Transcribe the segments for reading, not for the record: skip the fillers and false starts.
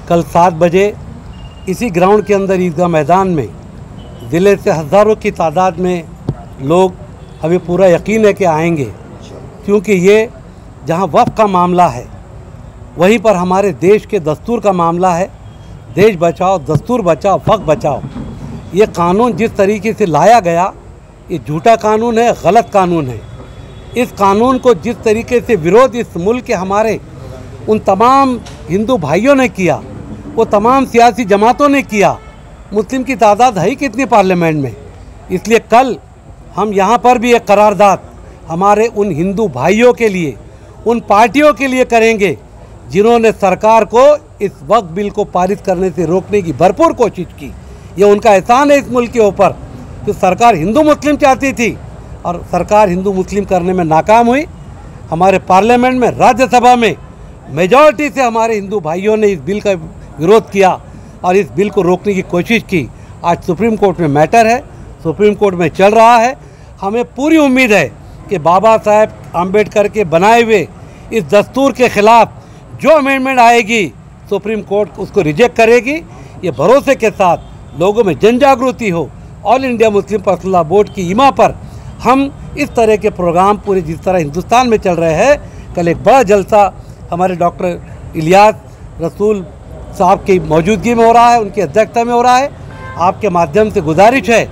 कल 7 बजे इसी ग्राउंड के अंदर ईदगाह मैदान में ज़िले से हज़ारों की तादाद में लोग, हमें पूरा यकीन है कि आएंगे, क्योंकि ये जहाँ वक्फ का मामला है वहीं पर हमारे देश के दस्तूर का मामला है। देश बचाओ, दस्तूर बचाओ, वक्फ बचाओ। ये कानून जिस तरीके से लाया गया, ये झूठा कानून है, गलत कानून है। इस कानून को जिस तरीके से विरोध इस मुल्क के हमारे उन तमाम हिंदू भाइयों ने किया, वो तमाम सियासी जमातों ने किया। मुस्लिम की तादाद है ही कितनी पार्लियामेंट में। इसलिए कल हम यहाँ पर भी एक करारदाद हमारे उन हिंदू भाइयों के लिए, उन पार्टियों के लिए करेंगे जिन्होंने सरकार को इस वक्फ बिल को पारित करने से रोकने की भरपूर कोशिश की। ये उनका एहसान है इस मुल्क के ऊपर कि सरकार हिंदू मुस्लिम चाहती थी और सरकार हिंदू मुस्लिम करने में नाकाम हुई। हमारे पार्लियामेंट में, राज्यसभा में मेजॉरिटी से हमारे हिंदू भाइयों ने इस बिल का विरोध किया और इस बिल को रोकने की कोशिश की। आज सुप्रीम कोर्ट में मैटर है, सुप्रीम कोर्ट में चल रहा है। हमें पूरी उम्मीद है कि बाबा साहेब आम्बेडकर के बनाए हुए इस दस्तूर के ख़िलाफ़ जो अमेंडमेंट आएगी, सुप्रीम कोर्ट उसको रिजेक्ट करेगी। ये भरोसे के साथ लोगों में जन जागृति हो। All India Muslim personal Law Board की ईमा पर हम इस तरह के प्रोग्राम पूरे जिस तरह हिंदुस्तान में चल रहे हैं, कल एक बड़ा जलसा हमारे डॉक्टर इलियास रसूल साहब की मौजूदगी में हो रहा है, उनकी अध्यक्षता में हो रहा है। आपके माध्यम से गुजारिश है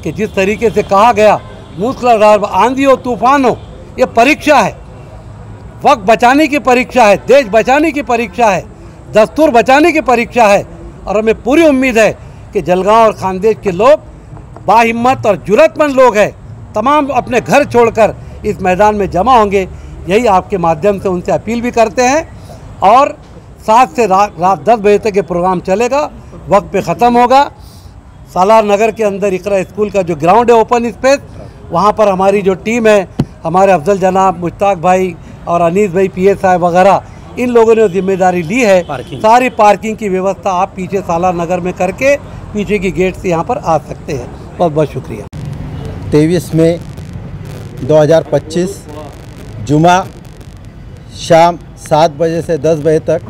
कि जिस तरीके से कहा गया, मूसलाधार आंधी हो, तूफान हो, ये परीक्षा है, वक्त बचाने की परीक्षा है, देश बचाने की परीक्षा है, दस्तूर बचाने की परीक्षा है। और हमें पूरी उम्मीद है कि जलगांव और खानदेश के लोग बाहिम्मत और जुर्रतमंद लोग हैं, तमाम अपने घर छोड़कर इस मैदान में जमा होंगे। यही आपके माध्यम से उनसे अपील भी करते हैं। और 7 से रात 10 बजे तक ये प्रोग्राम चलेगा, वक्त पे ख़त्म होगा। सालार नगर के अंदर इकरा स्कूल का जो ग्राउंड है, ओपन स्पेस, वहाँ पर हमारी जो टीम है, हमारे अफजल जनाब, मुश्ताक भाई और अनीस भाई, पीए साहब वगैरह, इन लोगों ने जिम्मेदारी ली है। सारी पार्किंग की व्यवस्था आप पीछे सालार नगर में करके पीछे की गेट से यहाँ पर आ सकते हैं। बहुत बहुत शुक्रिया। 23 मई 2025 जुमा शाम 7 बजे से 10 बजे तक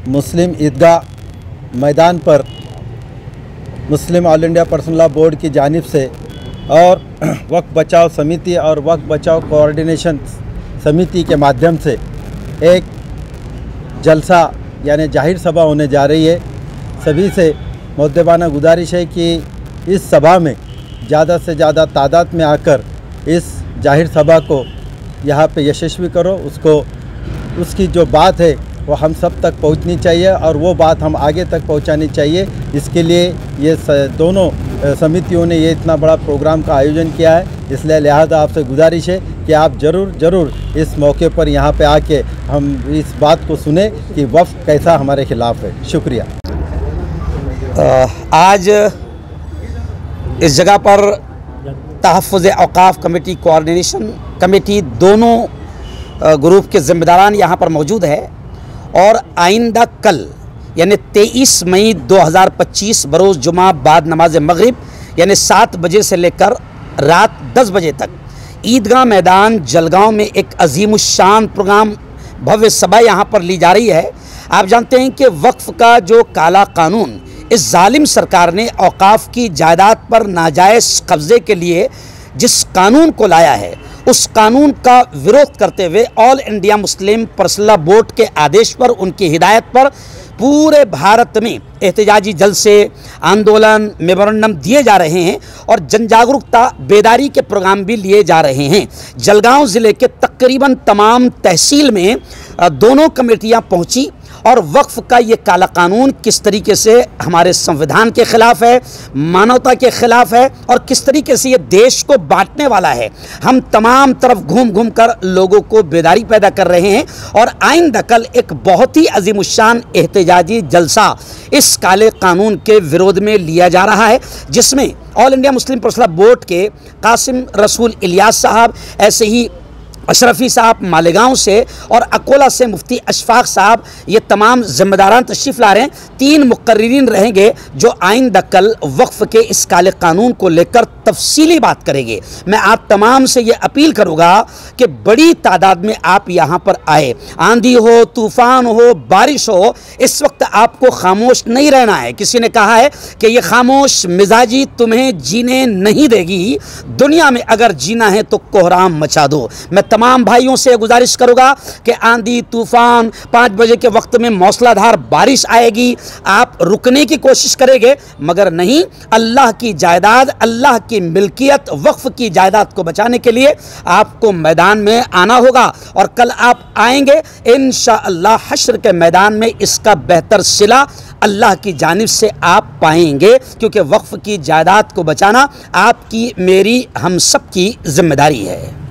मुस्लिम ईदगाह मैदान पर Muslim All India Personal Law Board की जानिब से और वक्फ बचाओ समिति और वक्फ बचाओ कोऑर्डिनेशन समिति के माध्यम से एक जलसा यानी जाहिर सभा होने जा रही है। सभी से मुद्देबाना गुजारिश है कि इस सभा में ज़्यादा से ज़्यादा तादाद में आकर इस जाहिर सभा को यहाँ पे यशस्वी करो। उसकी जो बात है वो हम सब तक पहुँचनी चाहिए और वो बात हम आगे तक पहुँचानी चाहिए। इसके लिए ये दोनों समितियों ने ये इतना बड़ा प्रोग्राम का आयोजन किया है। इसलिए लिहाजा आपसे गुजारिश है कि आप ज़रूर इस मौके पर यहाँ पे आके हम इस बात को सुने कि वफ़्द कैसा हमारे ख़िलाफ़ है। शुक्रिया। आज इस जगह पर तहफ़्फ़ुज़ औक़ाफ़ कमेटी, कोऑर्डिनेशन कमेटी, दोनों ग्रुप के ज़िम्मेदारान यहाँ पर मौजूद है और आइंदा कल यानी 23 मई 2025 बरोज़ जुमा बाद नमाज मगरिब यानी 7 बजे से लेकर रात 10 बजे तक ईदगाह मैदान जलगांव में एक अजीमुश्शान प्रोग्राम, भव्य सभा यहाँ पर ली जा रही है। आप जानते हैं कि वक्फ़ का जो काला कानून इस जालिम सरकार ने औक़ाफ़ की जायदाद पर नाजायज़ कब्ज़े के लिए जिस कानून को लाया है, उस कानून का विरोध करते हुए all India Muslim personal Law board के आदेश पर, उनकी हिदायत पर पूरे भारत में एहतजाजी जलसे, आंदोलन, मेमोरेंडम दिए जा रहे हैं और जन जागरूकता, बेदारी के प्रोग्राम भी लिए जा रहे हैं। जलगांव ज़िले के तकरीबन तमाम तहसील में दोनों कमेटियां पहुंची और वक्फ़ का ये काला कानून किस तरीके से हमारे संविधान के ख़िलाफ़ है, मानवता के ख़िलाफ़ है और किस तरीके से ये देश को बांटने वाला है, हम तमाम तरफ घूम घूम कर लोगों को बेदारी पैदा कर रहे हैं। और आइंदा कल एक बहुत ही अजीमुश्शान एहतजाजी जलसा इस काले कानून के विरोध में लिया जा रहा है, जिसमें all India Muslim personal Law board के कासिम रसूल इलियास साहब, ऐसे ही अशरफी साहब मालेगांव से और अकोला से मुफ्ती अशफाक साहब, ये तमाम ज़िम्मेदारान तशरीफ़ ला रहे हैं। 3 मुकर्रिरीन रहेंगे जो आइंदा कल वक्फ़ के इस काले कानून को लेकर तफसीली बात करेंगे। मैं आप तमाम से ये अपील करूँगा कि बड़ी तादाद में आप यहाँ पर आए। आंधी हो, तूफ़ान हो, बारिश हो, इस वक्त आपको खामोश नहीं रहना है। किसी ने कहा है कि ये खामोश मिजाजी तुम्हें जीने नहीं देगी, दुनिया में अगर जीना है तो कोहराम मचा दो। मैं तमाम भाइयों से गुजारिश करूँगा कि आंधी तूफ़ान, 5 बजे के वक्त में मौसलाधार बारिश आएगी, आप रुकने की कोशिश करेंगे मगर नहीं। अल्लाह की जायदाद, अल्लाह की मिल्कियत, वक्फ की जायदाद को बचाने के लिए आपको मैदान में आना होगा और कल आप आएंगे इंशाअल्लाह हश्र के मैदान में इसका बेहतर सिला अल्लाह की जानिब से आप पाएंगे, क्योंकि वक्फ की जायदाद को बचाना आपकी, मेरी, हम सब की जिम्मेदारी है।